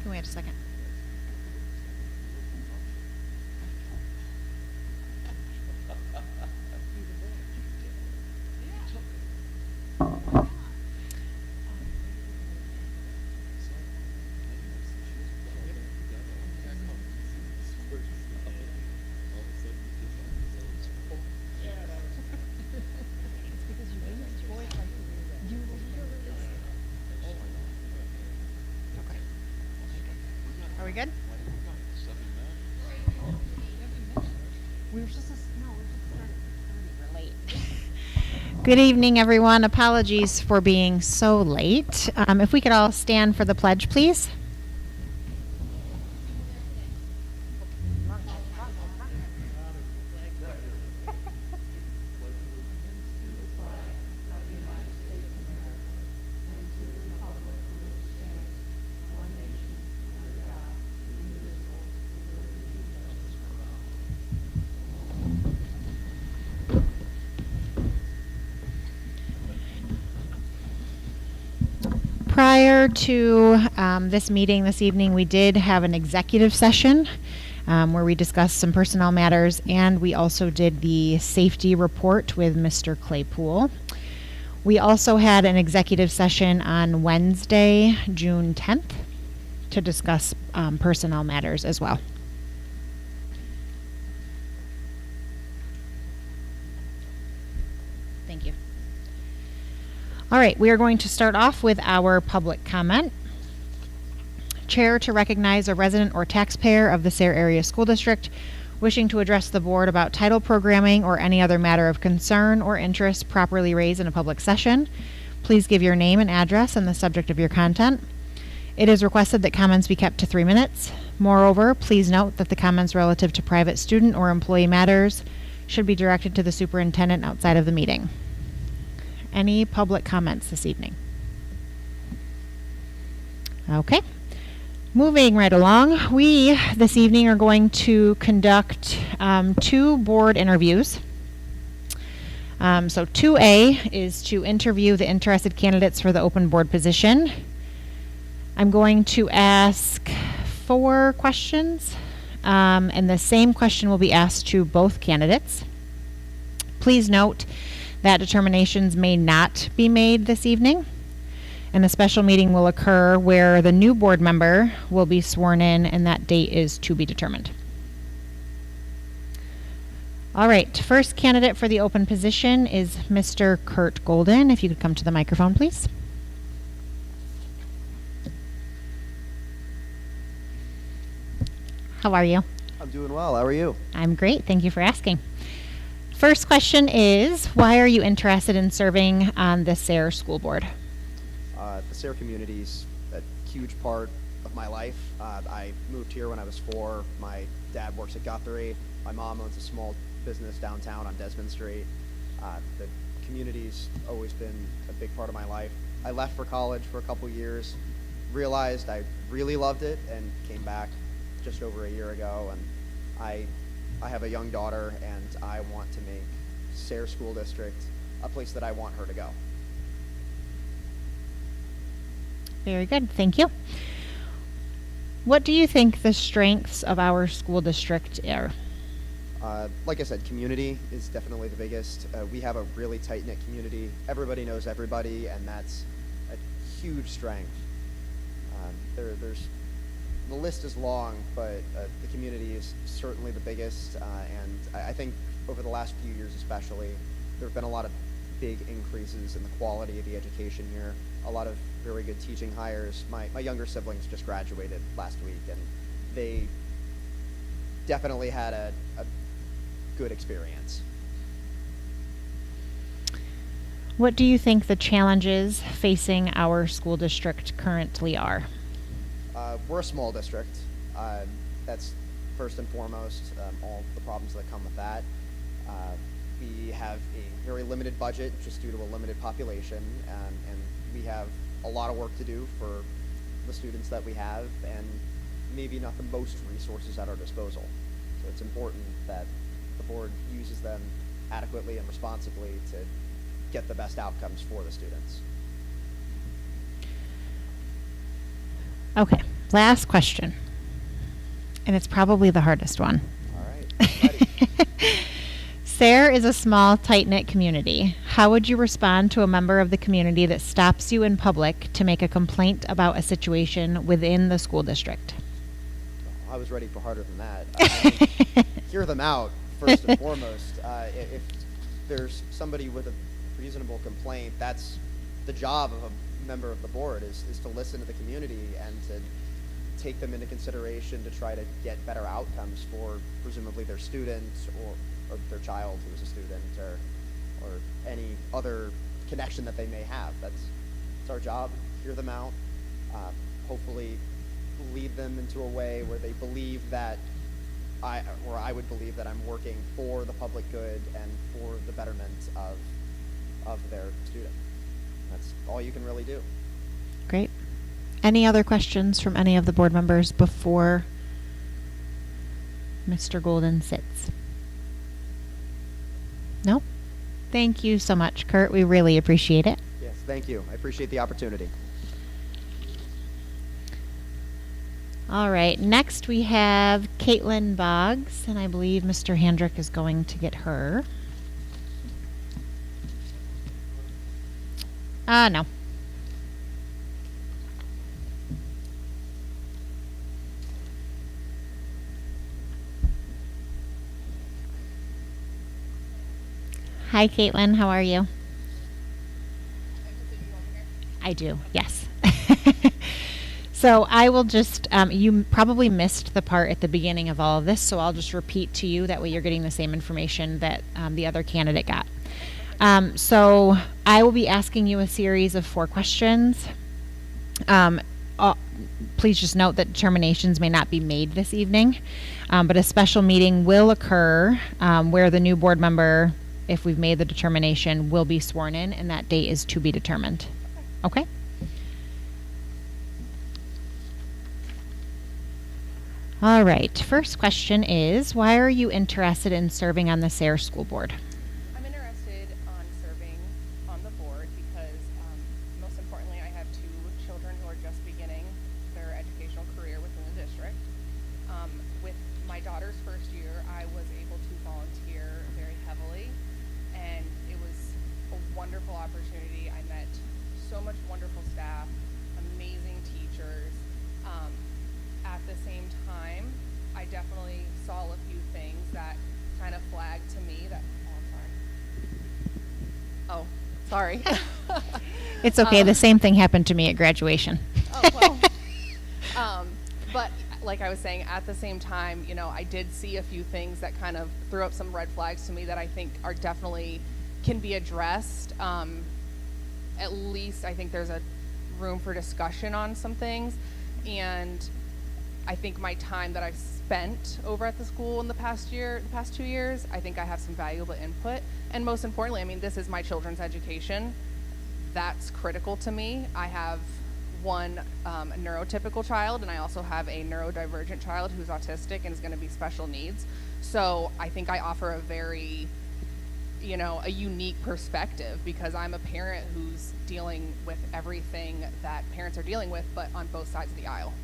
Can we wait a second? Are we good? We're late. Good evening, everyone. Apologies for being so late. If we could all stand for the pledge, please. Prior to this meeting this evening, we did have an executive session where we discussed some personnel matters, and we also did the safety report with Mr. Claypool. We also had an executive session on Wednesday, June 10th, to discuss personnel matters as well. Thank you. All right, we are going to start off with our public comment. Chair to recognize a resident or taxpayer of the Sayre Area School District wishing to address the board about title programming or any other matter of concern or interest properly raised in a public session. Please give your name and address and the subject of your content. It is requested that comments be kept to 3 minutes. Moreover, please note that the comments relative to private student or employee matters should be directed to the superintendent outside of the meeting. Any public comments this evening? Okay. Moving right along, we this evening are going to conduct 2 board interviews. So 2A is to interview the interested candidates for the open board position. I'm going to ask 4 questions, and the same question will be asked to both candidates. Please note that determinations may not be made this evening, and a special meeting will occur where the new board member will be sworn in, and that date is to be determined. All right, first candidate for the open position is Mr. Kurt Golden. If you could come to the microphone, please. How are you? I'm doing well. How are you? I'm great. Thank you for asking. First question is, why are you interested in serving on the Sayre School Board? The Sayre community is a huge part of my life. I moved here when I was 4. My dad works at Guthrie. My mom owns a small business downtown on Desmond Street. The community's always been a big part of my life. I left for college for a couple years, realized I really loved it, and came back just over a year ago. And I have a young daughter, and I want to make Sayre School District a place that I want her to go. Very good. Thank you. What do you think the strengths of our school district are? Like I said, community is definitely the biggest. We have a really tight-knit community. Everybody knows everybody, and that's a huge strength. The list is long, but the community is certainly the biggest, and I think over the last few years especially, there have been a lot of big increases in the quality of the education here, a lot of very good teaching hires. My younger siblings just graduated last week, and they definitely had a good experience. What do you think the challenges facing our school district currently are? We're a small district. That's first and foremost, all the problems that come with that. We have a very limited budget just due to a limited population, and we have a lot of work to do for the students that we have, and maybe not the most resources at our disposal. So it's important that the board uses them adequately and responsibly to get the best outcomes for the students. Okay, Last question. And it's probably the hardest one. All right. Ready. SARE is a small, tight-knit community. How would you respond to a member of the community that stops you in public to make a complaint about a situation within the school district? I was ready for harder than that. I mean, hear them out, first and foremost. If there's somebody with a reasonable complaint, that's the job of a member of the board, is to listen to the community and to take them into consideration to try to get better outcomes for presumably their students or their child who is a student or any other connection that they may have. That's our job. Hear them out. Hopefully lead them into a way where they believe that I would believe that I'm working for the public good and for the betterment of their student. That's all you can really do. Great. Any other questions from any of the board members before Mr. Golden sits? No? Thank you so much, Kurt. We really appreciate it. Yes, thank you. I appreciate the opportunity. All right. Next we have Caitlin Boggs, and I believe Mr. Handrick is going to get her. No. Hi, Caitlin. How are you? I do, yes. So I will just, you probably missed the part at the beginning of all of this, so I'll just repeat to you. That way you're getting the same information that the other candidate got. So I will be asking you a series of 4 questions. Please just note that determinations may not be made this evening, but a special meeting will occur where the new board member, if we've made the determination, will be sworn in, and that date is to be determined. Okay? All right. First question is, why are you interested in serving on the SARE School Board? I'm interested on serving on the board because, most importantly, I have 2 children who are just beginning their educational career within the district. With my daughter's first year, I was able to volunteer very heavily, and it was a wonderful opportunity. I met so much wonderful staff, amazing teachers. At the same time, I definitely saw a few things that kind of flagged to me that, oh, sorry. It's okay. The same thing happened to me at graduation. Oh, well. But like I was saying, at the same time, you know, I did see a few things that kind of threw up some red flags to me that I think are definitely can be addressed. At least I think there's a room for discussion on some things. And I think my time that I've spent over at the school in the past 2 years, I think I have some valuable input. And most importantly, I mean, this is my children's education. That's critical to me. I have one neurotypical child, and I also have a neurodivergent child who's autistic and is going to be special needs. So I think I offer a very, you know, a unique perspective because I'm a parent who's dealing with everything that parents are dealing with, but on both sides of the aisle.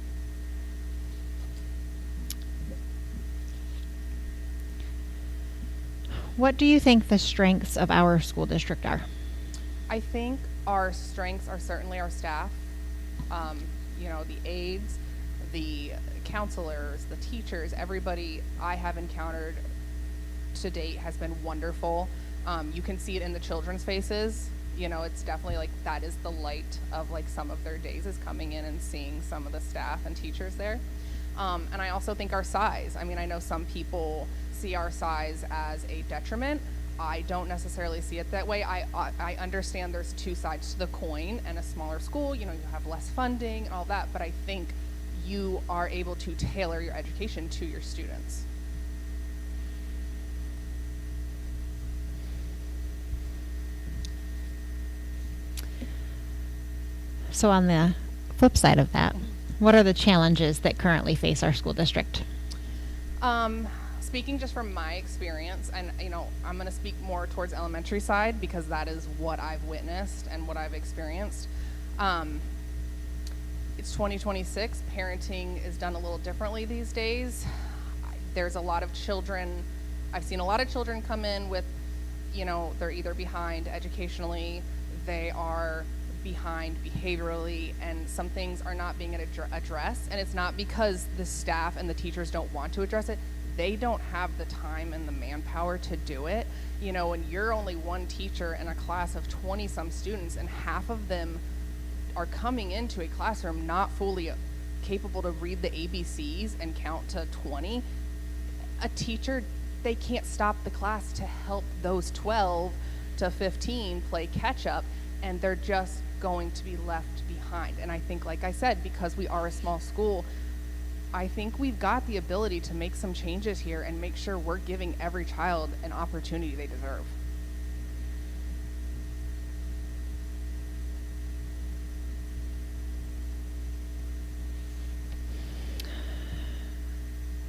What do you think the strengths of our school district are? I think our strengths are certainly our staff. You know, the aides, the counselors, the teachers, everybody I have encountered to date has been wonderful. You can see it in the children's faces. You know, it's definitely like that is the light of like some of their days is coming in and seeing some of the staff and teachers there. And I also think our size. I mean, I know some people see our size as a detriment. I don't necessarily see it that way. I understand there's 2 sides to the coin, and a smaller school, you know, you have less funding and all that, but I think you are able to tailor your education to your students. So on the flip side of that, what are the challenges that currently face our school district? Speaking just from my experience, and you know, I'm going to speak more towards elementary side because that is what I've witnessed and what I've experienced. it's 2026. Parenting is done a little differently these days. There's a lot of children, I've seen a lot of children come in with, you know, they're either behind educationally, they are behind behaviorally, and some things are not being addressed. And it's not because the staff and the teachers don't want to address it. They don't have the time and the manpower to do it. You know, when you're only one teacher in a class of 20 some students and half of them are coming into a classroom not fully capable to read the ABCs and count to 20, a teacher, they can't stop the class to help those 12 to 15 play catch up, and they're just going to be left behind. And I think, like I said, because we are a small school, I think we've got the ability to make some changes here and make sure we're giving every child an opportunity they deserve.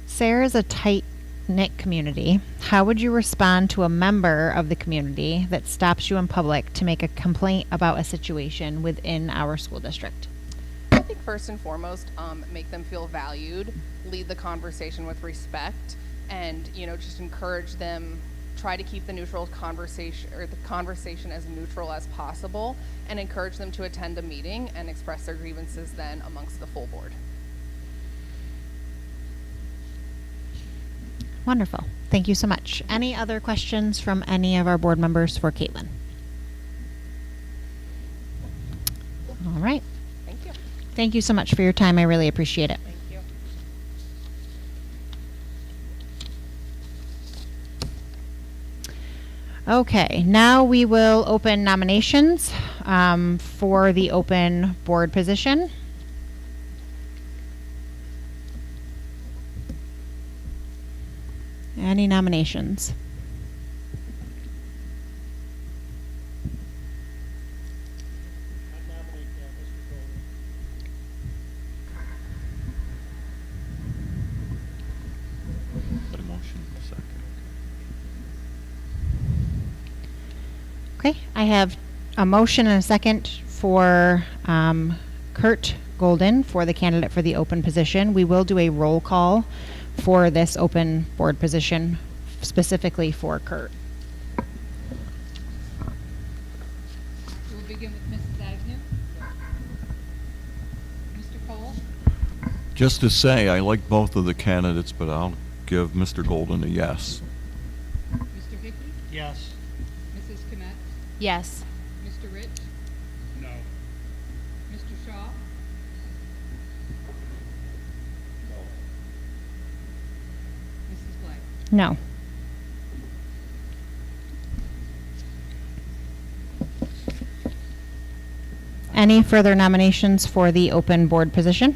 SARE is a tight-knit community. How would you respond to a member of the community that stops you in public to make a complaint about a situation within our school district? I think first and foremost, make them feel valued, lead the conversation with respect, and, you know, just encourage them, try to keep the neutral conversation, or the conversation as neutral as possible, and encourage them to attend a meeting and express their grievances then amongst the full board. Wonderful. Thank you so much. Any other questions from any of our board members for Caitlin? All right. Thank you. Thank you so much for your time. I really appreciate it. Thank you. Okay, now we will open nominations for the open board position. Any nominations? A motion, second. Okay, I have a motion and a second for Kurt Golden for the candidate for the open position. We will do a roll call for this open board position specifically for Kurt. We'll begin with Mrs. Agnew. Mr. Cole? Just to say, I like both of the candidates, but I'll give Mr. Golden a yes. Mr. Hickey? Yes. Mrs. Kmet? Yes. Mr. Rich? No. Mr. Shaw? Mrs. Black? No. Any further nominations for the open board position?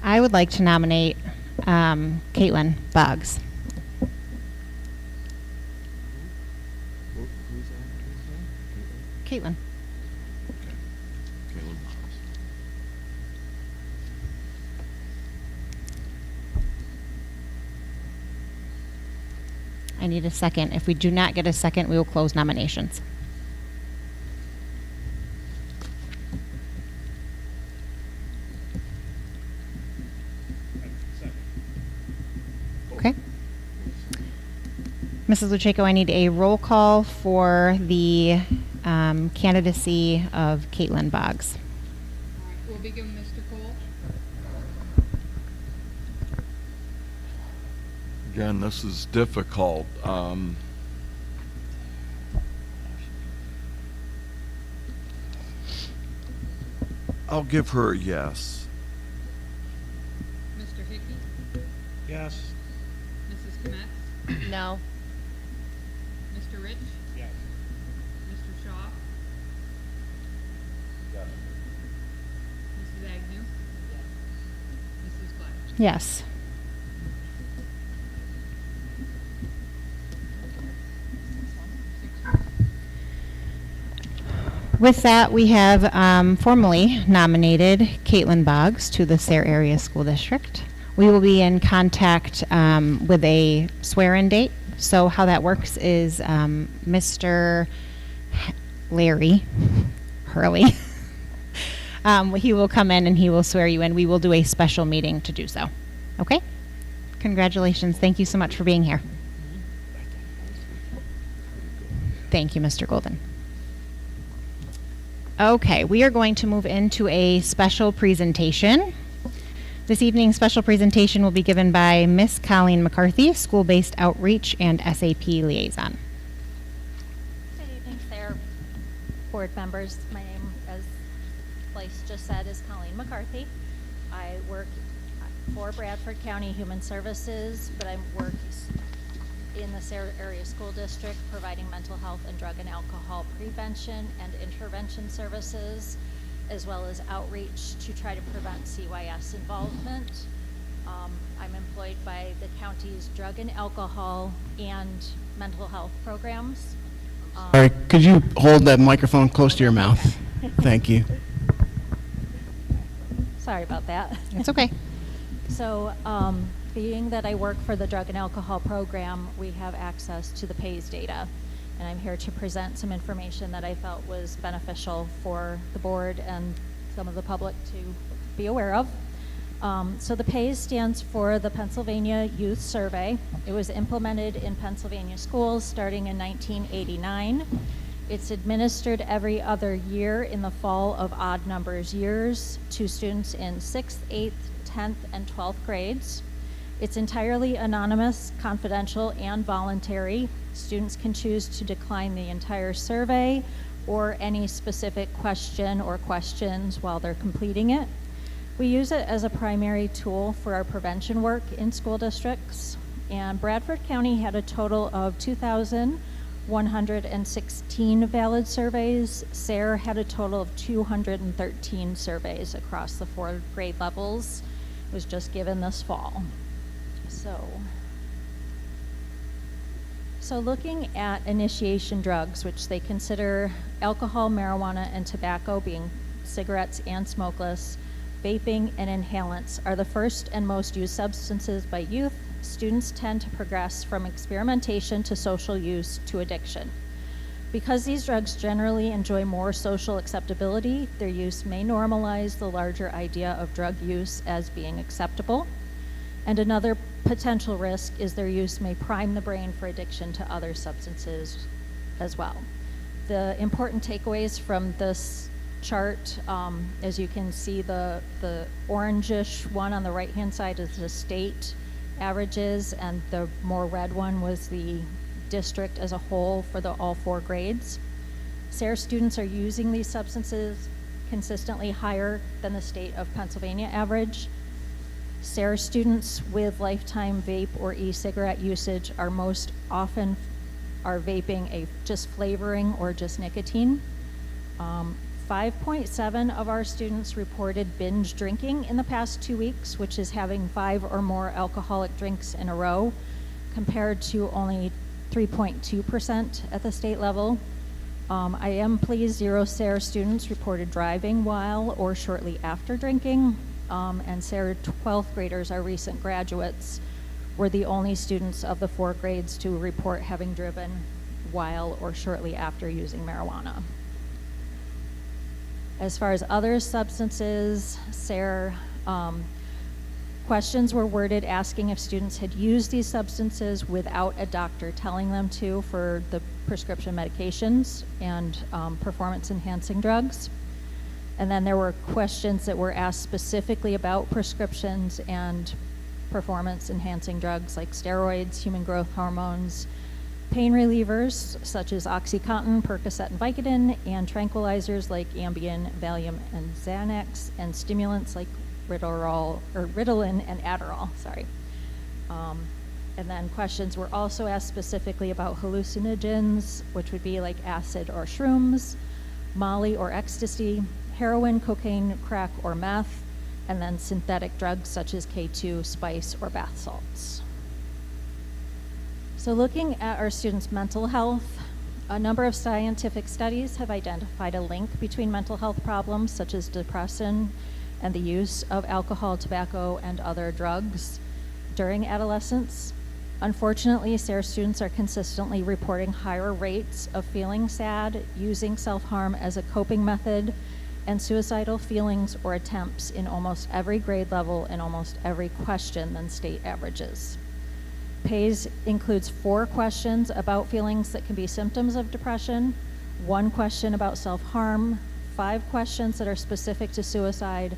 I would like to nominate Caitlin Boggs. Who's that? Caitlin. Okay. Caleb Miles. I need a second. If we do not get a second, we will close nominations. Second. Okay. Mrs. Lucheko, I need a roll call for the candidacy of Caitlin Boggs. All right, we'll begin with Mr. Cole. Again, this is difficult. I'll give her a yes. Mr. Hickey? Yes. Mrs. Kmet? No. Mr. Rich? Yes. Mr. Shaw? Mrs. Agnew? Mrs. Black? Yes. With that, we have formally nominated Caitlin Boggs to the Sayre Area School District. We will be in contact with a swear-in date. So how that works is Mr. Larry Hurley, he will come in and he will swear you in. We will do a special meeting to do so. Okay? Congratulations. Thank you so much for being here. Thank you, Mr. Golden. Okay, we are going to move into a special presentation. This evening's special presentation will be given by Miss Colleen McCarthy, School-Based Outreach and SAP Liaison. Good evening, Sayre board members. My name, as Blythe just said, is Colleen McCarthy. I work for Bradford County Human Services, but I work in the Sayre Area School District providing mental health and drug and alcohol prevention and intervention services, as well as outreach to try to prevent CYS involvement. I'm employed by the county's drug and alcohol and mental health programs. All right, could you hold that microphone close to your mouth? Thank you. Sorry about that. It's okay. So, being that I work for the drug and alcohol program, we have access to the PAYS data. And I'm here to present some information that I felt was beneficial for the board and some of the public to be aware of. So the PAYS stands for the Pennsylvania Youth Survey. It was implemented in Pennsylvania schools starting in 1989. It's administered every other year in the fall of odd numbers years to students in 6th, 8th, 10th, and 12th grades. It's entirely anonymous, confidential, and voluntary. Students can choose to decline the entire survey or any specific question or questions while they're completing it. We use it as a primary tool for our prevention work in school districts. And Bradford County had a total of 2,116 valid surveys. Sayre had a total of 213 surveys across the 4 grade levels. It was just given this fall. So looking at initiation drugs, which they consider alcohol, marijuana, and tobacco, being cigarettes and smokeless, vaping and inhalants are the first and most used substances by youth. Students tend to progress from experimentation to social use to addiction. Because these drugs generally enjoy more social acceptability, their use may normalize the larger idea of drug use as being acceptable. And another potential risk is their use may prime the brain for addiction to other substances as well. The important takeaways from this chart, as you can see, the orangish one on the right-hand side is the state averages, and the more red one was the district as a whole for all 4 grades. Sayre students are using these substances consistently higher than the state of Pennsylvania average. Sayre students with lifetime vape or e-cigarette usage are most often vaping just flavoring or just nicotine. 5.7 of our students reported binge drinking in the past 2 weeks, which is having 5 or more alcoholic drinks in a row, compared to only 3.2% at the state level. I am pleased 0 Sayre students reported driving while or shortly after drinking. And Sayre 12th graders, our recent graduates, were the only students of the 4 grades to report having driven while or shortly after using marijuana. As far as other substances, Sayre questions were worded asking if students had used these substances without a doctor telling them to for the prescription medications and performance-enhancing drugs. And then there were questions that were asked specifically about prescriptions and performance-enhancing drugs like steroids, human growth hormones, pain relievers such as OxyContin, Percocet, and Vicodin, and tranquilizers like Ambien, Valium, and Xanax, and stimulants like Ritalin and Adderall. And then questions were also asked specifically about hallucinogens, which would be like acid or shrooms, Molly or ecstasy, heroin, cocaine, crack, or meth, and then synthetic drugs such as K2, spice, or bath salts. So looking at our students' mental health, A number of scientific studies have identified a link between mental health problems such as depression and the use of alcohol, tobacco, and other drugs during adolescence. Unfortunately, SARE students are consistently reporting higher rates of feeling sad, using self-harm as a coping method, and suicidal feelings or attempts in almost every grade level and almost every question than state averages. PAYS includes 4 questions about feelings that can be symptoms of depression, 1 question about self-harm, 5 questions that are specific to suicide,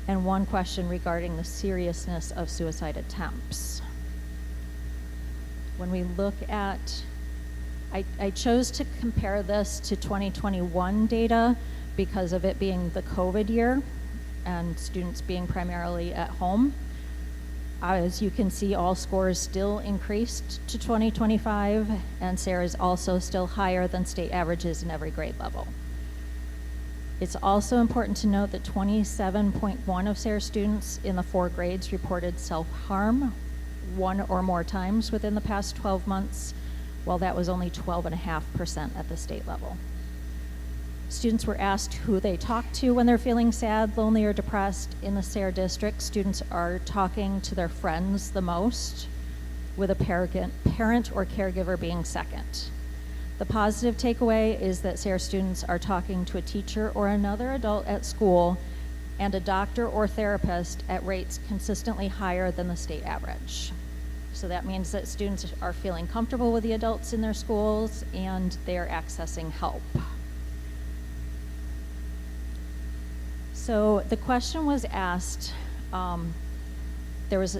and 1 question regarding the seriousness of suicide attempts. When we look at, I chose to compare this to 2021 data because of it being the COVID year and students being primarily at home. As you can see, all scores still increased to 2025, and SARE is also still higher than state averages in every grade level. It's also important to note that 27.1 of SARE students in the 4 grades reported self-harm 1 or more times within the past 12 months, while that was only 12.5% at the state level. Students were asked who they talk to when they're feeling sad, lonely, or depressed. In the SARE district, students are talking to their friends the most, with a parent or caregiver being second. The positive takeaway is that SARE students are talking to a teacher or another adult at school and a doctor or therapist at rates consistently higher than the state average. So that means that students are feeling comfortable with the adults in their schools and they are accessing help. So the question was asked, there was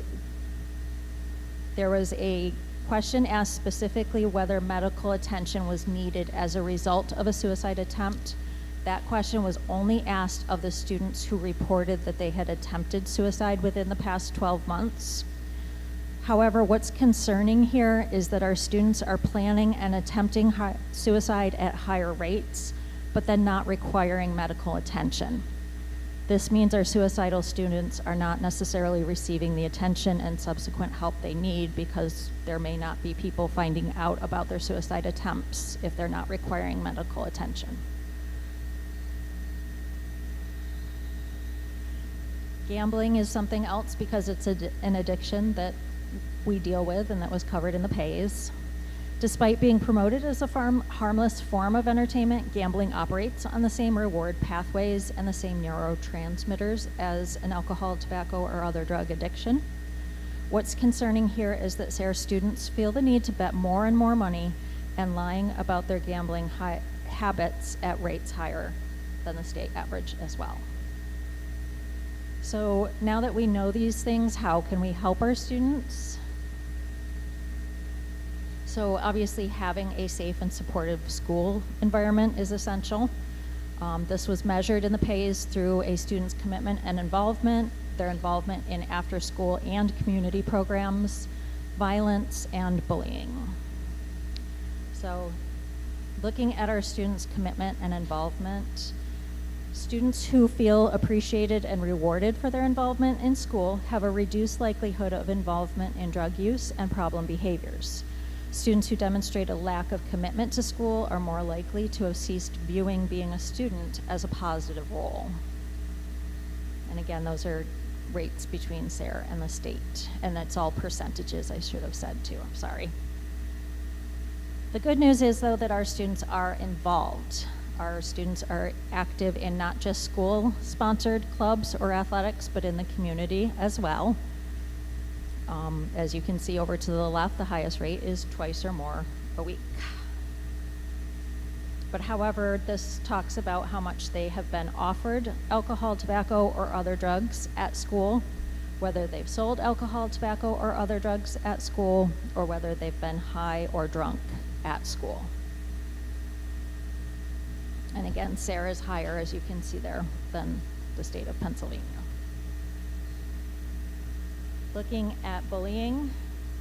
a question asked specifically whether medical attention was needed as a result of a suicide attempt. That question was only asked of the students who reported that they had attempted suicide within the past 12 months. However, what's concerning here is that our students are planning and attempting suicide at higher rates, but then not requiring medical attention. This means our suicidal students are not necessarily receiving the attention and subsequent help they need because there may not be people finding out about their suicide attempts if they're not requiring medical attention. Gambling is something else because it's an addiction that we deal with and that was covered in the PAYS. Despite being promoted as a harmless form of entertainment, gambling operates on the same reward pathways and the same neurotransmitters as an alcohol, tobacco, or other drug addiction. What's concerning here is that SARE students feel the need to bet more and more money and lying about their gambling habits at rates higher than the state average as well. So now that we know these things, how can we help our students? So obviously having a safe and supportive school environment is essential. This was measured in the PAYS through a student's commitment and involvement, their involvement in after-school and community programs, violence, and bullying. So looking at our students' commitment and involvement, students who feel appreciated and rewarded for their involvement in school have a reduced likelihood of involvement in drug use and problem behaviors. Students who demonstrate a lack of commitment to school are more likely to have ceased viewing being a student as a positive role. And again, those are rates between SARE and the state, and that's all percentages, I should have said too, I'm sorry. The good news is though that our students are involved. Our students are active in not just school-sponsored clubs or athletics, but in the community as well. As you can see over to the left, the highest rate is twice or more a week. But however, this talks about how much they have been offered alcohol, tobacco, or other drugs at school, whether they've sold alcohol, tobacco, or other drugs at school, or whether they've been high or drunk at school. And again, SARE is higher, as you can see there, than the state of Pennsylvania. Looking at bullying,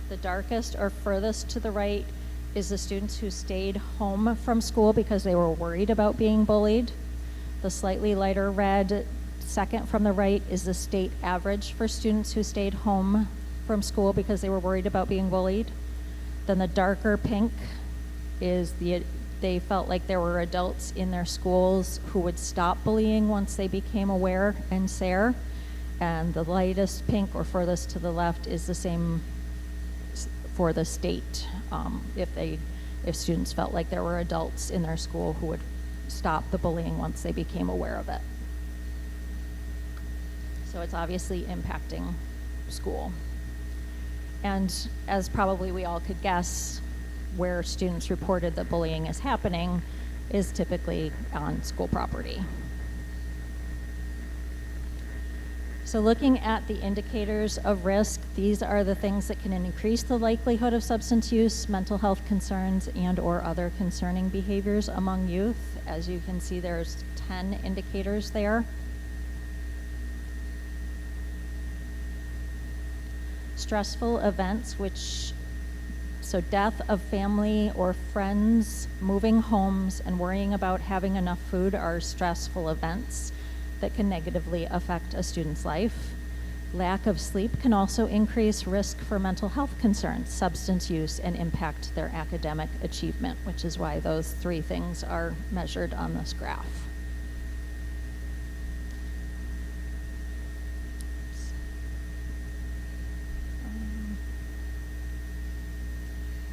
the darkest or furthest to the right is the students who stayed home from school because they were worried about being bullied. The slightly lighter red, second from the right, is the state average for students who stayed home from school because they were worried about being bullied. Then the darker pink is the they felt like there were adults in their schools who would stop bullying once they became aware and SARE. And the lightest pink or furthest to the left is the same for the state. If students felt like there were adults in their school who would stop the bullying once they became aware of it. So it's obviously impacting school. And as probably we all could guess, where students reported that bullying is happening is typically on school property. So looking at the indicators of risk, these are the things that can increase the likelihood of substance use, mental health concerns, and/or other concerning behaviors among youth. As you can see, there's 10 indicators there. Stressful events, so death of family or friends, moving homes, and worrying about having enough food are stressful events that can negatively affect a student's life. Lack of sleep can also increase risk for mental health concerns, substance use, and impact their academic achievement, which is why those 3 things are measured on this graph.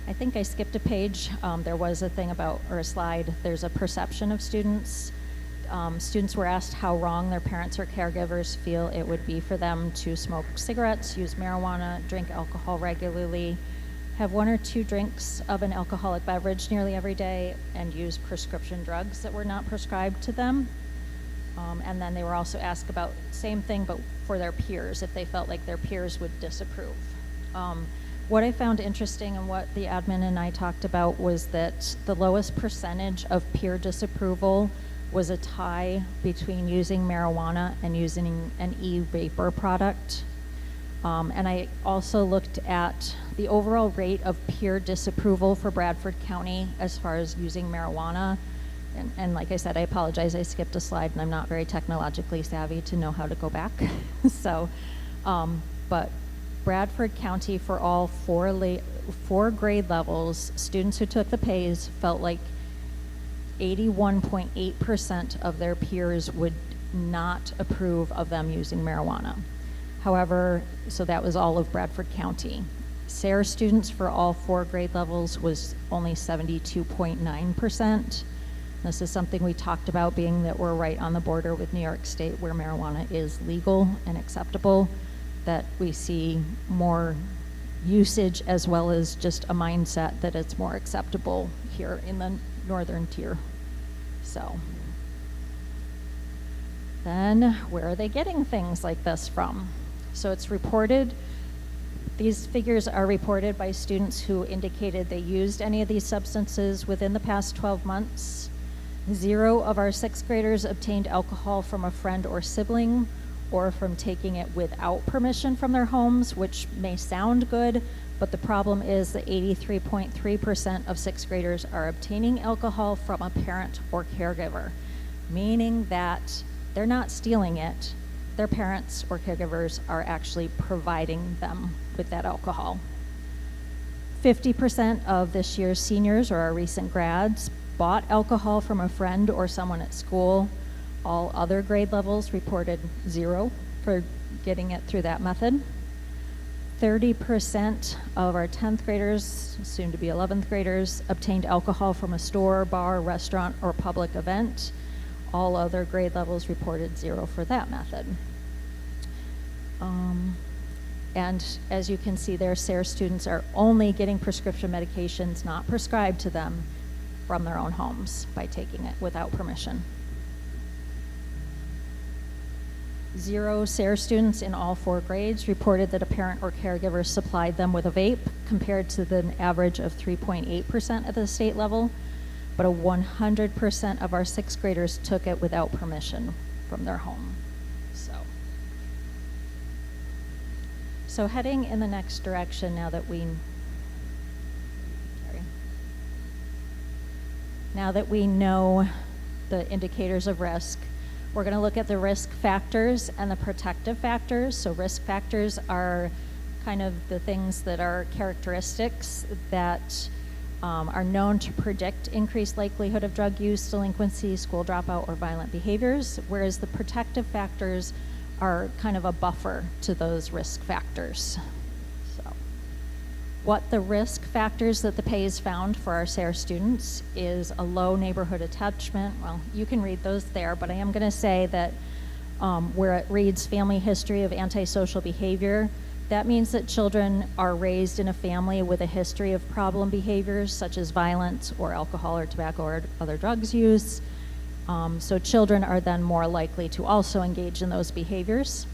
I think I skipped a page. There was a thing about, or a slide, there's a perception of students. Students were asked how wrong their parents or caregivers feel it would be for them to smoke cigarettes, use marijuana, drink alcohol regularly, have 1 or 2 drinks of an alcoholic beverage nearly every day, and use prescription drugs that were not prescribed to them. And then they were also asked about same thing, but for their peers, if they felt like their peers would disapprove. What I found interesting and what the admin and I talked about was that the lowest percentage of peer disapproval was a tie between using marijuana and using an e-vapor product. And I also looked at the overall rate of peer disapproval for Bradford County as far as using marijuana. And like I said, I apologize, I skipped a slide and I'm not very technologically savvy to know how to go back. But Bradford County, for all 4 grade levels, students who took the PAYS felt like 81.8% of their peers would not approve of them using marijuana. However, so that was all of Bradford County. SARE students for all 4 grade levels was only 72.9%. This is something we talked about, being that we're right on the border with New York State where marijuana is legal and acceptable, that we see more usage as well as just a mindset that it's more acceptable here in the northern tier. So then where are they getting things like this from? So it's reported, these figures are reported by students who indicated they used any of these substances within the past 12 months. 0 of our 6th graders obtained alcohol from a friend or sibling, or from taking it without permission from their homes, which may sound good, but the problem is that 83.3% of 6th graders are obtaining alcohol from a parent or caregiver, meaning that they're not stealing it. Their parents or caregivers are actually providing them with that alcohol. 50% of this year's seniors or our recent grads bought alcohol from a friend or someone at school. All other grade levels reported 0 for getting it through that method. 30% of our 10th graders, soon to be 11th graders, obtained alcohol from a store, bar, restaurant, or public event. All other grade levels reported 0 for that method. And as you can see there, SARE students are only getting prescription medications not prescribed to them from their own homes by taking it without permission. 0 SARE students in all 4 grades reported that a parent or caregiver supplied them with a vape, compared to the average of 3.8% at the state level, but 100% of our 6th graders took it without permission from their home. So heading in the next direction now that we know the indicators of risk, we're going to look at the risk factors and the protective factors. So risk factors are kind of the things that are characteristics that are known to predict increased likelihood of drug use, delinquency, school dropout, or violent behaviors, whereas the protective factors are kind of a buffer to those risk factors. So, what the risk factors that the PAYS found for our SARE students is a low neighborhood attachment. Well, you can read those there, but I am going to say that where it reads family history of antisocial behavior, that means that children are raised in a family with a history of problem behaviors such as violence or alcohol or tobacco or other drugs use. So children are then more likely to also engage in those behaviors.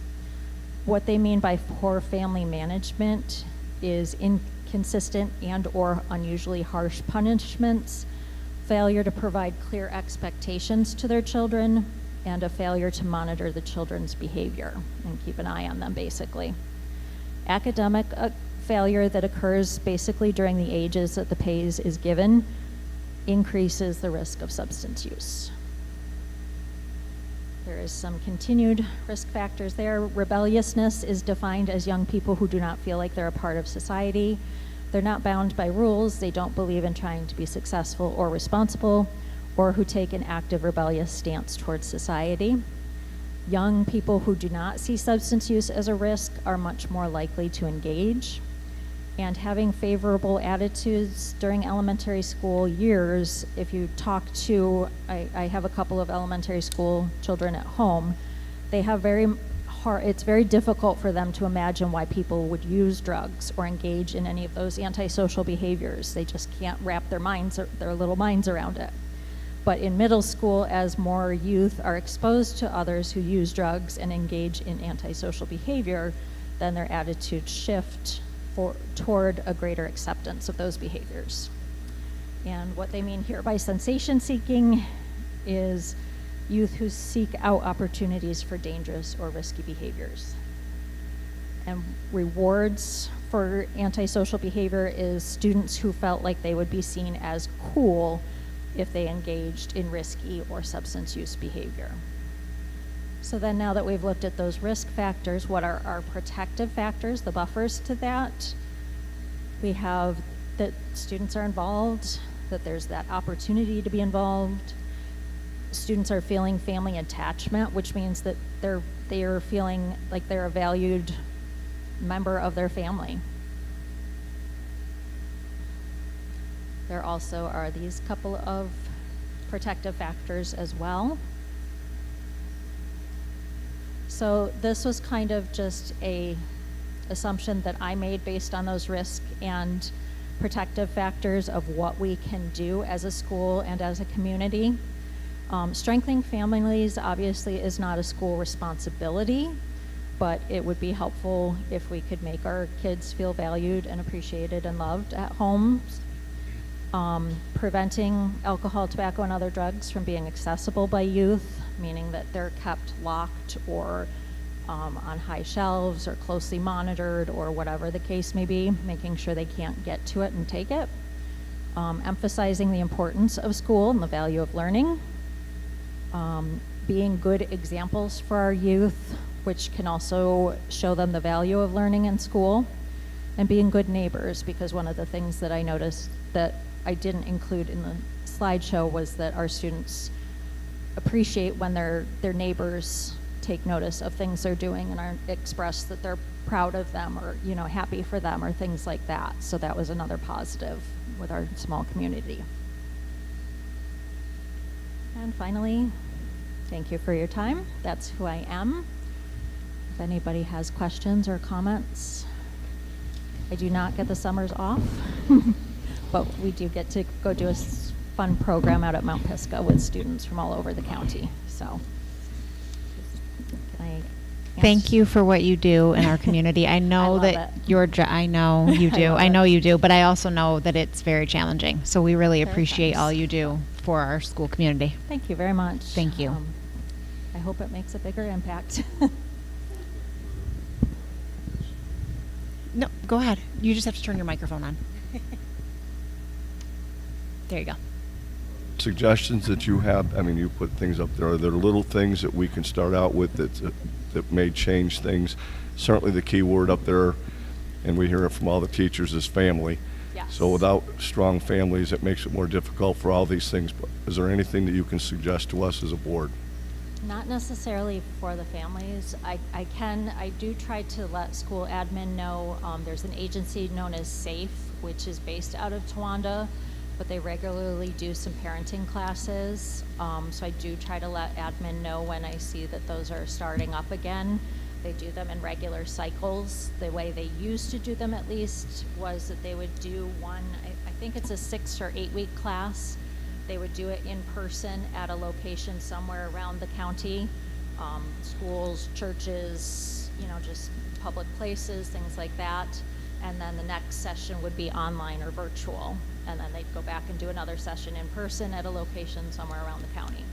What they mean by poor family management is inconsistent and or unusually harsh punishments, failure to provide clear expectations to their children, and a failure to monitor the children's behavior and keep an eye on them, basically. Academic failure that occurs basically during the ages that the PAYS is given increases the risk of substance use. There is some continued risk factors there. Rebelliousness is defined as young people who do not feel like they're a part of society. They're not bound by rules. They don't believe in trying to be successful or responsible, or who take an active rebellious stance towards society. Young people who do not see substance use as a risk are much more likely to engage. And having favorable attitudes during elementary school years, if you talk to, I have a couple of elementary school children at home, they have it's very difficult for them to imagine why people would use drugs or engage in any of those antisocial behaviors. They just can't wrap their little minds around it. But in middle school, as more youth are exposed to others who use drugs and engage in antisocial behavior, then their attitudes shift toward a greater acceptance of those behaviors. And what they mean here by sensation seeking is youth who seek out opportunities for dangerous or risky behaviors. And rewards for antisocial behavior is students who felt like they would be seen as cool if they engaged in risky or substance use behavior. So then now that we've looked at those risk factors, what are our protective factors, the buffers to that? We have that students are involved, that there's that opportunity to be involved. Students are feeling family attachment, which means that they are feeling like they're a valued member of their family. There also are these couple of protective factors as well. So this was kind of just a assumption that I made based on those risk and protective factors of what we can do as a school and as a community. Strengthening families obviously is not a school responsibility, but it would be helpful if we could make our kids feel valued and appreciated and loved at home. Preventing alcohol, tobacco, and other drugs from being accessible by youth, meaning that they're kept locked or on high shelves or closely monitored or whatever the case may be, making sure they can't get to it and take it. Emphasizing the importance of school and the value of learning. Being good examples for our youth, which can also show them the value of learning in school. And being good neighbors, because one of the things that I noticed that I didn't include in the slideshow was that our students appreciate when their neighbors take notice of things they're doing and express that they're proud of them or happy for them or things like that. So that was another positive with our small community. And finally, thank you for your time. That's who I am. If anybody has questions or comments, I do not get the summers off. But we do get to go do a fun program out at Mount Pisgah with students from all over the county. So, can I answer? Thank you for what you do in our community. I know love that it. I know you do. love I know it. you do, but I also know that it's very challenging. So we really Very appreciate thanks. all you do for our school community. Thank you very much. Thank you. I hope it makes a bigger impact. No, go ahead. You just have to turn your microphone on. There you go. Suggestions that you have, I mean, you put things up there. Are there little things that we can start out with that may change things? Certainly the key word up there, and we hear it from all the teachers, is family. Yes. So without strong families, it makes it more difficult for all these things. But is there anything that you can suggest to us as a board? Not necessarily for the families. I do try to let school admin know, there's an agency known as SAFE, which is based out of Towanda, but they regularly do some parenting classes. So I do try to let admin know when I see that those are starting up again. They do them in regular cycles. The way they used to do them, at least, was that they would do one, I think it's a 6 or 8 week class. They would do it in person at a location somewhere around the county, schools, churches, just public places, things like that. And then the next session would be online or virtual. And then they'd go back and do another session in person at a location somewhere around the county.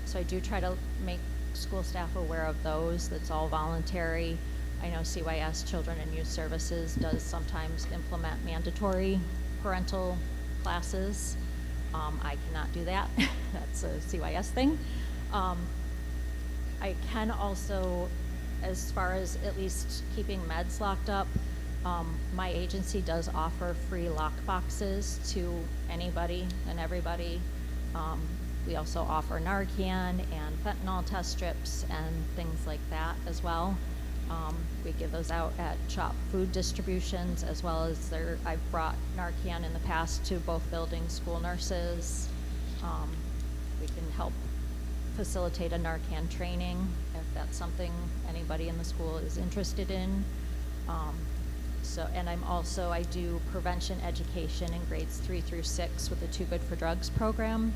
So I do try to make school staff aware of those. That's all voluntary. I know CYS Children and Youth Services does sometimes implement mandatory parental classes. I cannot do that. That's a CYS thing. I can also, as far as at least keeping meds locked up, my agency does offer free lock boxes to anybody and everybody. We also offer Narcan and fentanyl test strips and things like that as well. We give those out at CHOP food distributions, as well as I've brought Narcan in the past to both buildings, school nurses. We can help facilitate a Narcan training if that's something anybody in the school is interested in. And I do prevention education in grades 3 through 6 with the Too Good for Drugs program.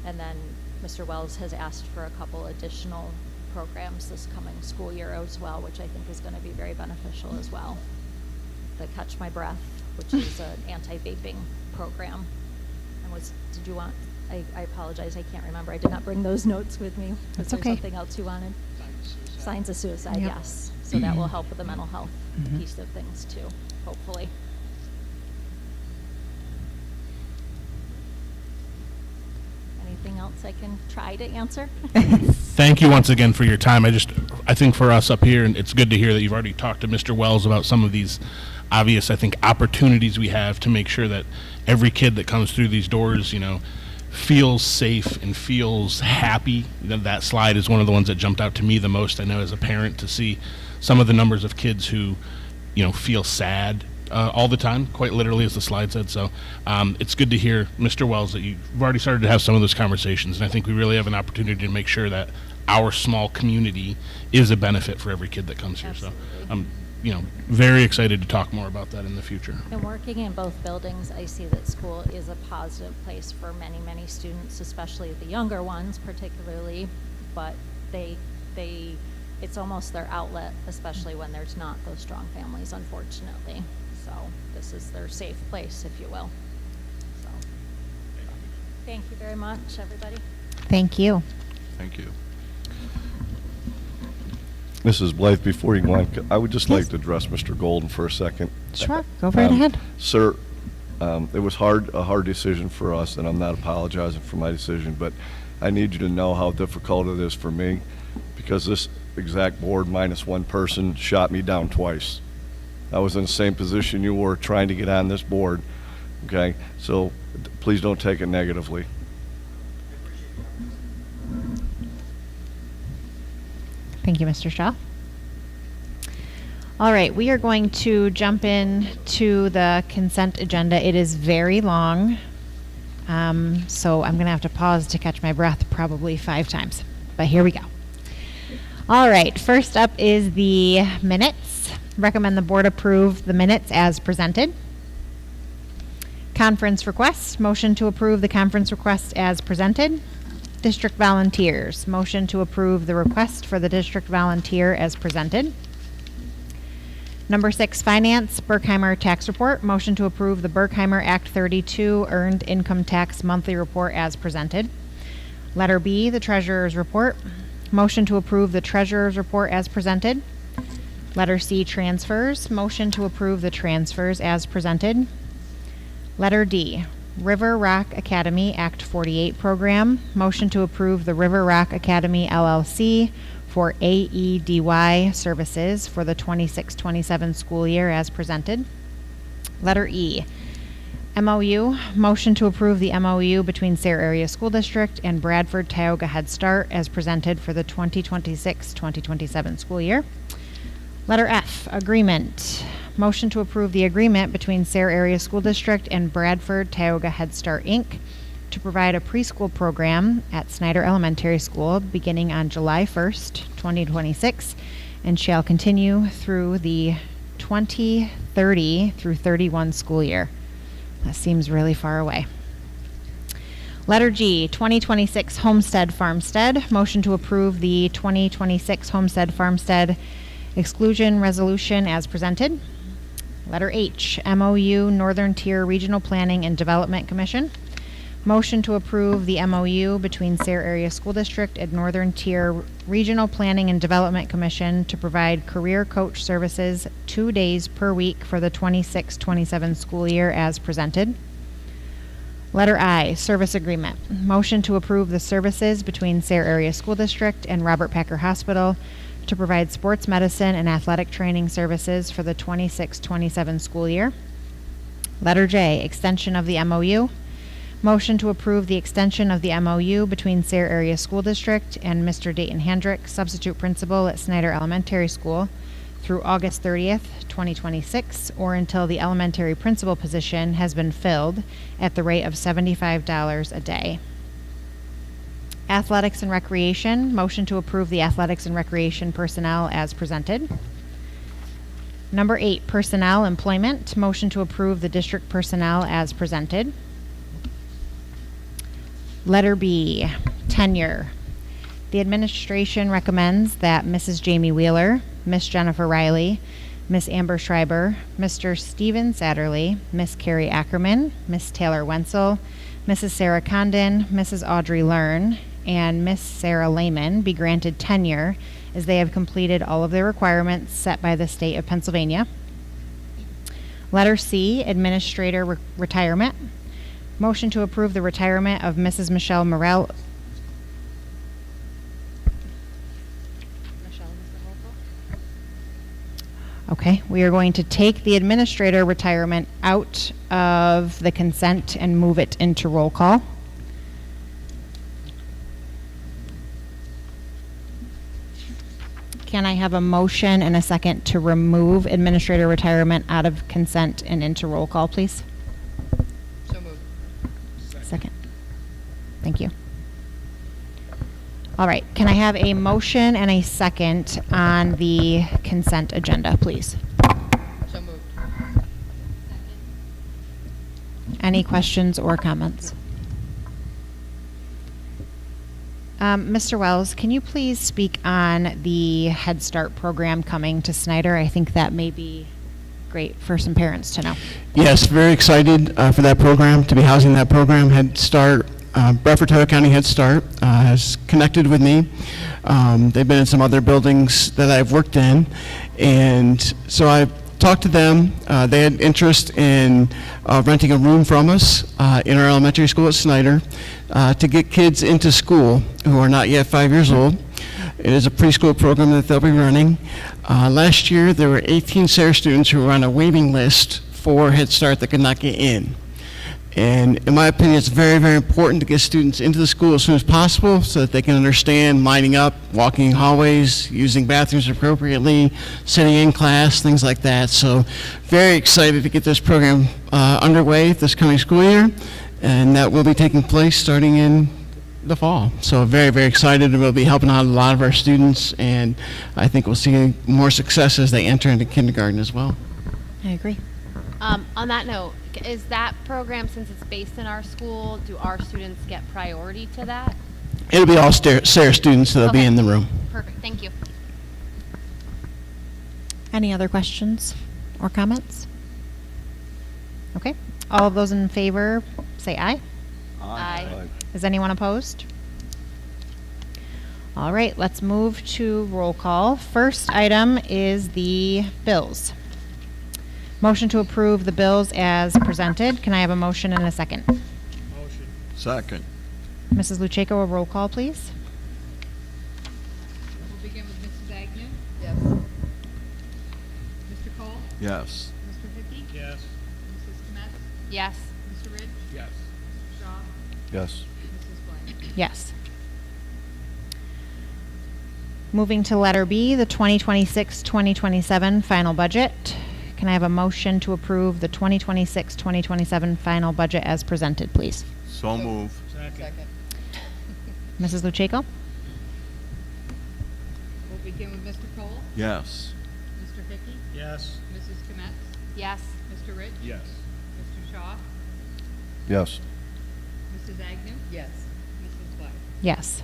And then Mr. Wells has asked for a couple additional programs this coming school year as well, which I think is going to be very beneficial as well. The Catch My Breath, which is an anti-vaping program. And did you want, I apologize, I can't remember. I did not bring those notes with me. That's there okay. Something else you wanted? Signs of suicide, Yep. yes. So that will help with the mental health piece of things too, hopefully. Anything else I can try to answer? Thank you once again for your time. I think for us up here, and it's good to hear that you've already talked to Mr. Wells about some of these obvious, I think, opportunities we have to make sure that every kid that comes through these doors, feels safe and feels happy. That slide is one of the ones that jumped out to me the most, I know, as a parent, to see some of the numbers of kids who, feel sad all the time, quite literally, as the slide said. So it's good to hear, Mr. Wells, that you've already started to have some of those conversations, and I think we really have an opportunity to make sure that our small community is a benefit for every kid that comes here. Absolutely. So I'm very excited to talk more about that in the future. And working in both buildings, I see that school is a positive place for many, many students, especially the younger ones particularly, but it's almost their outlet, especially when there's not those strong families, unfortunately. So this is their safe place, if you will. So thank you very much, everybody. Thank you. Thank you. Mrs. Blythe, before you go on, I would just Yes. like to address Mr. Golden for a second. Sure, go right ahead. Sir, it was a hard decision for us, and I'm not apologizing for my decision, but I need you to know how difficult it is for me, because this exact board minus one person shot me down twice. I was in the same position you were, trying to get on this board, okay? So please don't take it negatively. Thank you, Mr. Shaw. All right, we are going to jump in to the consent agenda. It is very long, so I'm going to have to pause to catch my breath probably 5 times, but here we go. All right, first up is the minutes. Recommend the board approve the minutes as presented. Conference requests, motion to approve the conference request as presented. District volunteers, motion to approve the request for the district volunteer as presented. Number 6, finance, Berkheimer tax report, motion to approve the Berkheimer Act 32 earned income tax monthly report as presented. Letter B, the treasurer's report, motion to approve the treasurer's report as presented. Letter C, transfers, motion to approve the transfers as presented. Letter D, River Rock Academy Act 48 program, motion to approve the River Rock Academy LLC for AEDY services for the 26-27 school year as presented. Letter E, MOU, motion to approve the MOU between Sayre Area School District and Bradford Tioga Head Start as presented for the 2026-2027 school year. Letter F, agreement, motion to approve the agreement between Sayre Area School District and Bradford Tioga Head Start, Inc. to provide a preschool program at Snyder Elementary School beginning on July 1st, 2026, and shall continue through the 2030 through 31 school year. That seems really far away. Letter G, 2026 Homestead Farmstead. Motion to approve the 2026 Homestead Farmstead exclusion resolution as presented. Letter H, MOU Northern Tier Regional Planning and Development Commission. Motion to approve the MOU between Sayre Area School District and Northern Tier Regional Planning and Development Commission to provide career coach services 2 days per week for the 26-27 school year as presented. Letter I, service agreement. Motion to approve the services between Sayre Area School District and Robert Packer Hospital to provide sports medicine and athletic training services for the 26-27 school year. Letter J, extension of the MOU. Motion to approve the extension of the MOU between Sayre Area School District and Mr. Dayton Handrick, substitute principal at Snyder Elementary School, through August 30th, 2026, or until the elementary principal position has been filled at the rate of $75 a day. Athletics and Recreation, motion to approve the Athletics and Recreation personnel as presented. Number 8, Personnel Employment, motion to approve the district personnel as presented. Letter B, tenure. The administration recommends that Mrs. Jamie Wheeler, Miss Jennifer Riley, Miss Amber Schreiber, Mr. Stephen Satterley, Miss Carrie Ackerman, Miss Taylor Wenzel, Mrs. Sarah Condon, Mrs. Audrey Learn, and Miss Sarah Lehman be granted tenure as they have completed all of the requirements set by the state of Pennsylvania. Letter C, Administrator Retirement. Motion to approve the retirement of Mrs. Michelle Morel. Okay, we are going to take the administrator retirement out of the consent and move it into roll call. Can I have a motion and a second to remove administrator retirement out of consent and into roll call, please? So moved. Second. Thank you. All right, can I have a motion and a second on the consent agenda, please? So moved. Any questions or comments? Mr. Wells, can you please speak on the Head Start program coming to Snyder? I think that may be great for some parents to know. Yes, very excited for that program, to be housing that program. Head Start, Bradford Tioga County Head Start has connected with me. They've been in some other buildings that I've worked in, and so I've talked to them. They had interest in renting a room from us in our elementary school at Snyder to get kids into school who are not yet 5 years old. It is a preschool program that they'll be running. Last year, there were 18 Sayre students who were on a waiting list for Head Start that could not get in. And in my opinion, it's very, very important to get students into the school as soon as possible so that they can understand lining up, walking hallways, using bathrooms appropriately, sitting in class, things like that. So very excited to get this program underway this coming school year, and that will be taking place starting in the fall. So very, very excited, and we'll be helping out a lot of our students, and I think we'll see more success as they enter into kindergarten as well. I agree. On that note, is that program, since it's based in our school, do our students get priority to that? It'll be all Sayre students that'll be Okay. in the room. Perfect, thank you. Any other questions or comments? Okay, all of those in favor, say aye. Aye. Is anyone opposed? All right, let's move to roll call. First item is the bills. Motion to approve the bills as presented. Can I have a motion and a second? Motion. Second. Mrs. Lucheko, a roll call, please. We'll begin with Mrs. Agnew, Yes. Mr. Cole, Yes. Mr. Hickey, Yes. Yes. Mr. Rich? Yes. Mr. Shaw? Yes. Mrs. Blair? Yes. Moving to letter B, the 2026-2027 final budget. Can I have a motion to approve the 2026-2027 final budget as presented, please? So move. Second. Mrs. Lucheko? We'll begin with Mr. Cole? Yes. Mr. Hickey? Yes. Mrs. Kmetz? Yes. Mr. Rich? Yes. Mr. Shaw? Yes. Mrs. Agnew? Yes. Mrs. Blair? Yes.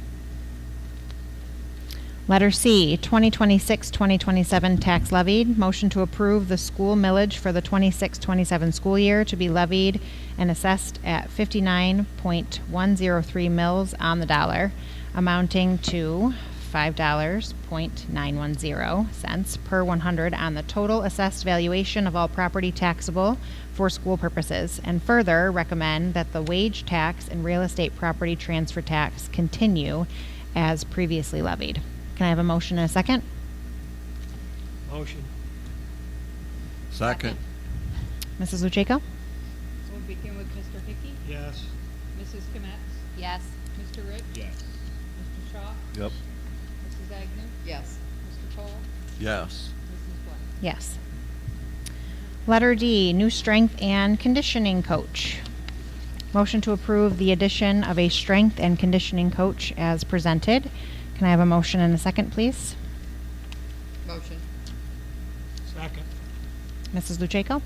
Letter C, 2026-2027 tax levied. Motion to approve the school millage for the 26-27 school year to be levied and assessed at 59.103 mils on the dollar, amounting to $5.910 per 100 on the total assessed valuation of all property taxable for school purposes, and further recommend that the wage tax and real estate property transfer tax continue as previously levied. Can I have a motion and a second? Motion. Second. Mrs. Lucheko? We'll begin with Mr. Hickey? Yes. Mrs. Kmetz? Yes. Mr. Rich? Yes. Mr. Shaw? Yep. Mrs. Agnew? Yes. Mr. Cole? Yes. Mrs. Blair? Yes. Letter D, new strength and conditioning coach. Motion to approve the addition of a strength and conditioning coach as presented. Can I have a motion and a second, please? Motion. Second. Mrs. Lucheko?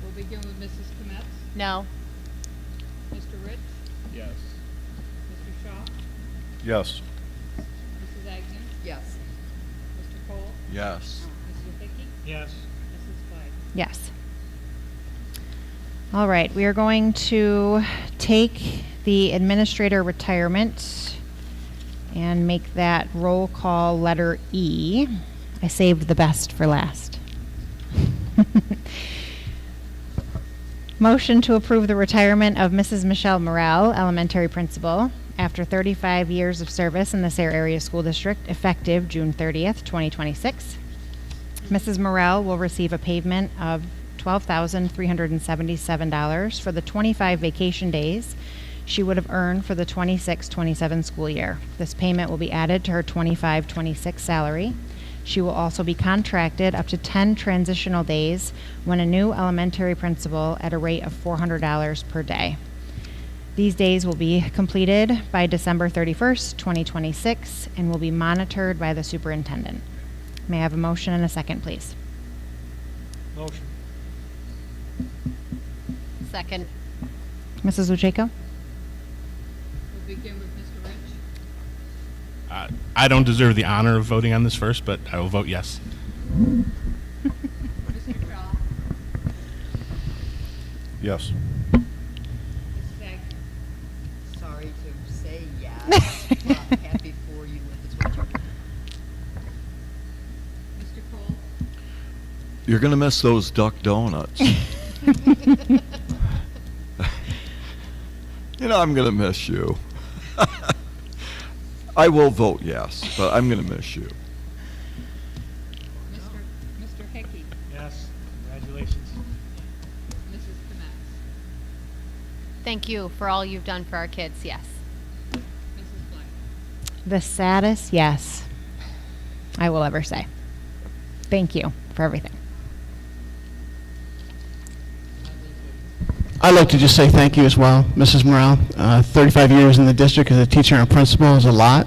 We'll begin with Mrs. Kmetz? No. Mr. Rich? Yes. Mr. Shaw? Yes. Mrs. Agnew? Yes. Mr. Cole? Yes. Mr. Hickey? Yes. Mrs. Blair? Yes. All right, we are going to take the administrator retirement and make that roll call letter E. I saved the best for last. Motion to approve the retirement of Mrs. Michelle Morrell, elementary principal, after 35 years of service in the Sayre Area School District, effective June 30th, 2026. Mrs. Morrell will receive a payment of $12,377 for the 25 vacation days she would have earned for the 26-27 school year. This payment will be added to her 25-26 salary. She will also be contracted up to 10 transitional days when a new elementary principal at a rate of $400 per day. These days will be completed by December 31st, 2026, and will be monitored by the superintendent. May I have a motion and a second, please? Motion. Second. Mrs. Lucheko? We'll begin with Mr. Rich? I don't deserve the honor of voting on this first, but I will vote yes. Mr. Shaw? Yes. Mrs. Agnew? Sorry to say yes, but happy for you if it's what you do. Mr. Cole? You're going to miss those duck donuts. You know, I'm going to miss you. I will vote yes, but I'm going to miss you. Mr. Hickey? Yes. Congratulations. Mrs. Kmetz? Thank you for all you've done for our kids. Yes. Mrs. Blair? The saddest yes I will ever say. Thank you for everything. I'd like to just say thank you as well, Mrs. Morrell. 35 years in the district as a teacher and a principal is a lot.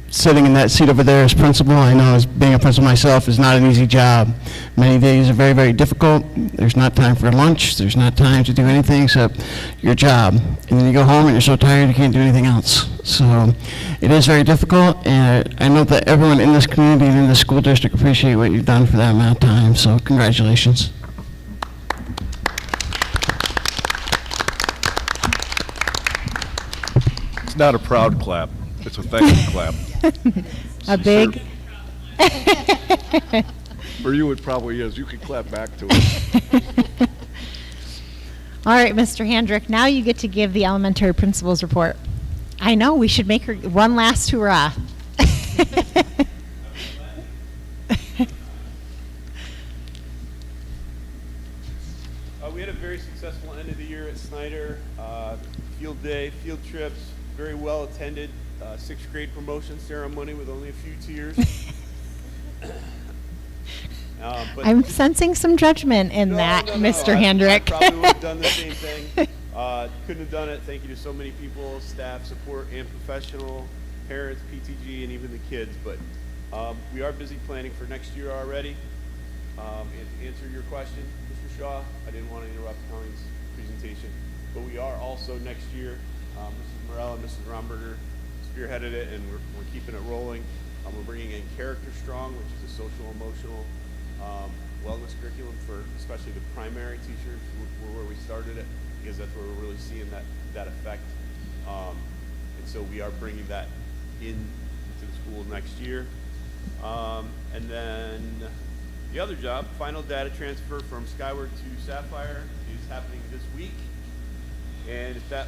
Sitting in that seat over there as principal, I know as being a principal myself is not an easy job. Many days are very, very difficult. There's not time for lunch. There's not time to do anything except your job. And then you go home and you're so tired you can't do anything else. So it is very difficult, and I know that everyone in this community and in this school district appreciate what you've done for that amount of time. So congratulations. It's not a proud clap. It's a thank you clap. A big. For you, it probably is. You can clap back to it. All right, Mr. Handrick, now you get to give the elementary principal's report. I know, we should make her one last hurrah. We had a very successful end of the year at Snyder. Field day, field trips, very well attended. Sixth grade promotion ceremony with only a few tears. But I'm sensing some judgment in that, Mr. Hendrick. I probably would have done the same thing. Couldn't have done it. Thank you to so many people, staff, support, and professional, parents, PTG, and even the kids. But we are busy planning for next year already. And to answer your question, Mr. Shaw, I didn't want to interrupt Colleen's presentation, but we are also next year, Mrs. Morell and Mrs. Romberger spearheaded it, and we're keeping it rolling. We're bringing in Character Strong, which is a social emotional wellness curriculum for especially the primary teachers, where we started it, because that's where we're really seeing that effect. And so we are bringing that into the school next year. And then the other job, final data transfer from Skyward to Sapphire, is happening this week. And if that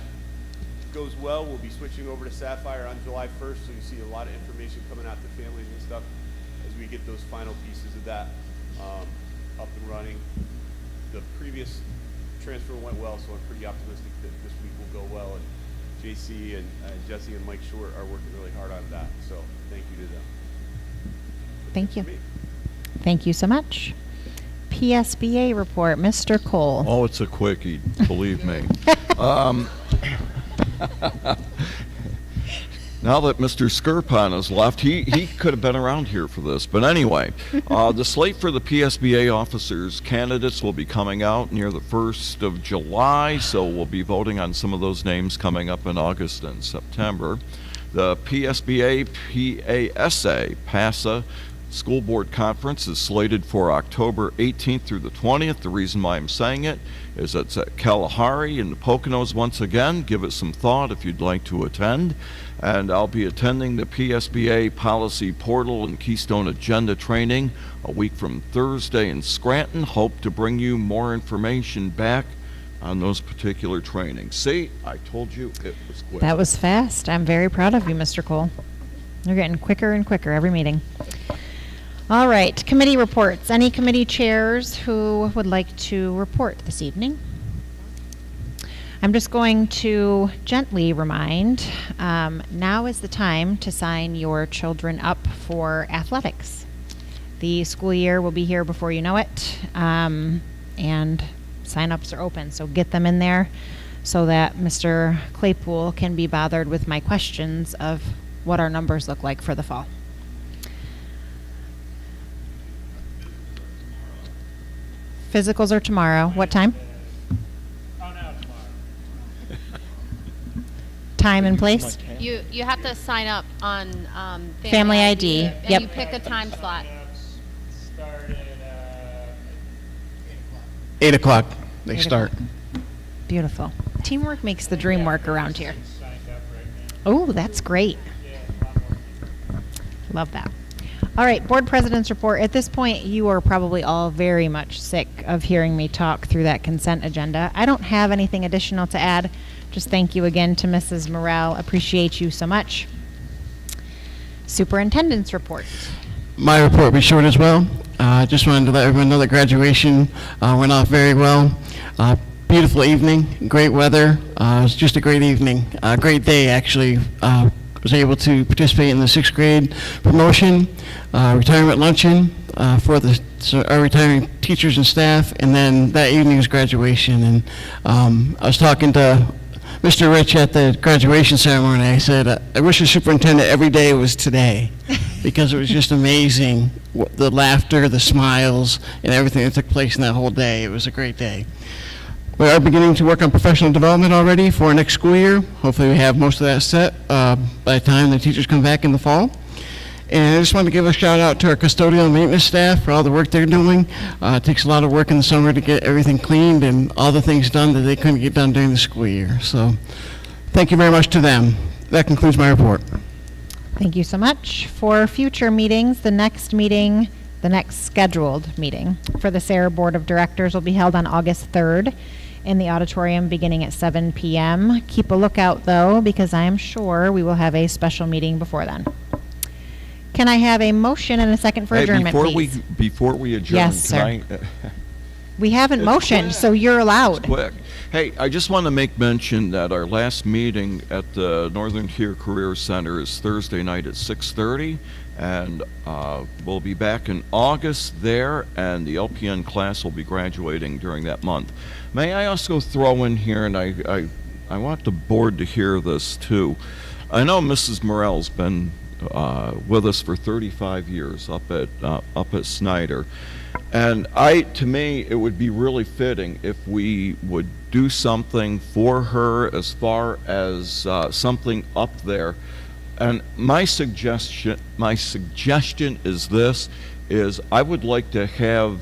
goes well, we'll be switching over to Sapphire on July 1st, so you see a lot of information coming out to families and stuff as we get those final pieces of that up and running. The previous transfer went well, so I'm pretty optimistic that this week will go well. And JC and Jesse and Mike Short are working really hard on that, so thank you to them. Thank you. Thank you so much. PSBA report, Mr. Cole. Oh, it's a quickie, believe me. Now that Mr. Skirpon has left, he could have been around here for this. But anyway, the slate for the PSBA officers candidates will be coming out near the 1st of July, so we'll be voting on some of those names coming up in August and September. The PSBA PASA School Board Conference is slated for October 18th through the 20th. The reason why I'm saying it is it's at Kalahari in the Poconos once again. Give it some thought if you'd like to attend. And I'll be attending the PSBA Policy Portal and Keystone Agenda training a week from Thursday in Scranton. Hope to bring you more information back on those particular trainings. See, I told you it was quick. That was fast. I'm very proud of you, Mr. Cole. You're getting quicker and quicker every meeting. All right, committee reports. Any committee chairs who would like to report this evening? I'm just going to gently remind, now is the time to sign your children up for athletics. The school year will be here before you know it, and sign-ups are open, so get them in there so that Mr. Claypool can be bothered with my questions of what our numbers look like for the fall. Physicals are tomorrow. What time? Time and place? You have to sign up on Family ID. and Yep. you pick a time slot. Start at 8 o'clock, they 8 start. o'clock. Beautiful. Teamwork makes the dream work around here. signed up right now. Oh, that's great. Yeah, a lot more people. Love that. All right, board president's report. At this point, you are probably all very much sick of hearing me talk through that consent agenda. I don't have anything additional to add. Just thank you again to Mrs. Morrell. Appreciate you so much. Superintendent's report. My report will be short as well. Just wanted to let everyone know that graduation went off very well. Beautiful evening, great weather. It was just a great evening, great day actually. Was able to participate in the 6th grade promotion, retirement luncheon for our retiring teachers and staff, and then that evening was graduation. And I was talking to Mr. Rich at the graduation ceremony. I said, I wish the superintendent every day was today, because it was just amazing, the laughter, the smiles, and everything that took place in that whole day. It was a great day. We are beginning to work on professional development already for next school year. Hopefully we have most of that set by the time the teachers come back in the fall. And I just want to give a shout out to our custodial and maintenance staff for all the work they're doing. It takes a lot of work in the summer to get everything cleaned and all the things done that they couldn't get done during the school year. So thank you very much to them. That concludes my report. Thank you so much. For future meetings, the next scheduled meeting for the Sarah Board of Directors will be held on August 3rd in the auditorium beginning at 7 p.m. Keep a lookout, though, because I am sure we will have a special meeting before then. Can I have a motion and a second for adjournment, please? Before we adjourn, Yes, sir. We haven't It's motioned, quick. so you're allowed. Quick. Hey, I just want to make mention that our last meeting at the Northern Tier Career Center is Thursday night at 6:30, and we'll be back in August there, and the LPN class will be graduating during that month. May I also throw in here, and I want the board to hear this too. I know Mrs. Morell's been with us for 35 years up at Snyder. And to me, it would be really fitting if we would do something for her as far as something up there. And my suggestion is this, is I would like to have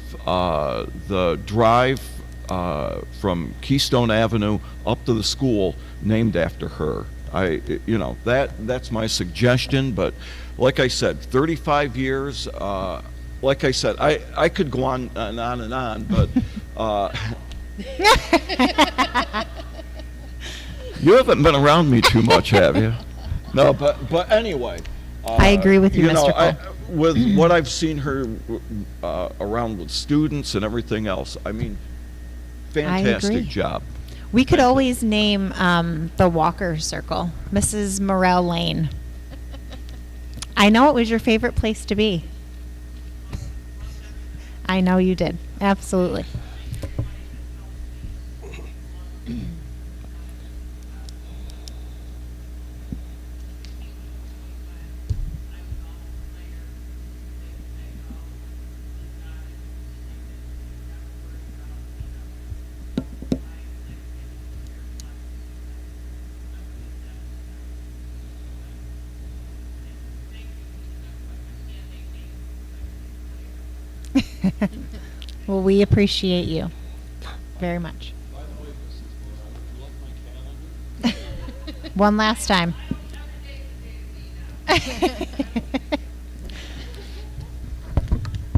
the drive from Keystone Avenue up to the school named after her. That's my suggestion, but like I said, 35 years, like I said, I could go on and on and on, but you haven't been around me too much, have you? No, but anyway. I agree with you, Mr. Cole. With what I've seen her around with students and everything else, I mean, fantastic agree. job. We could always name the Walker Circle, Mrs. Morell Lane. I know it was your favorite place to be. I know you did. Absolutely. Well, we appreciate you very much. One last time.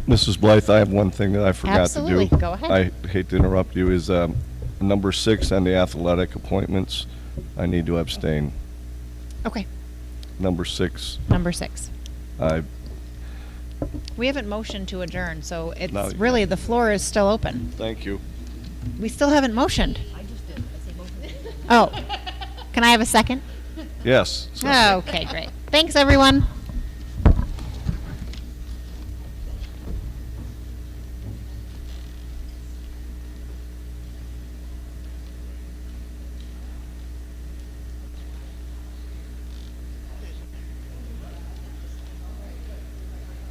Mrs. Blythe, I have one thing that I forgot Absolutely. to do. Go ahead. I hate to interrupt you, is number 6 on the athletic appointments, I need to abstain. Okay, Number 6, number 6. I, We haven't motioned to adjourn, so it's No, really, the floor is still open. thank you. We still haven't motioned. I just did. I say motion. Oh, can I have a second? Yes. Okay, great. Thanks, everyone.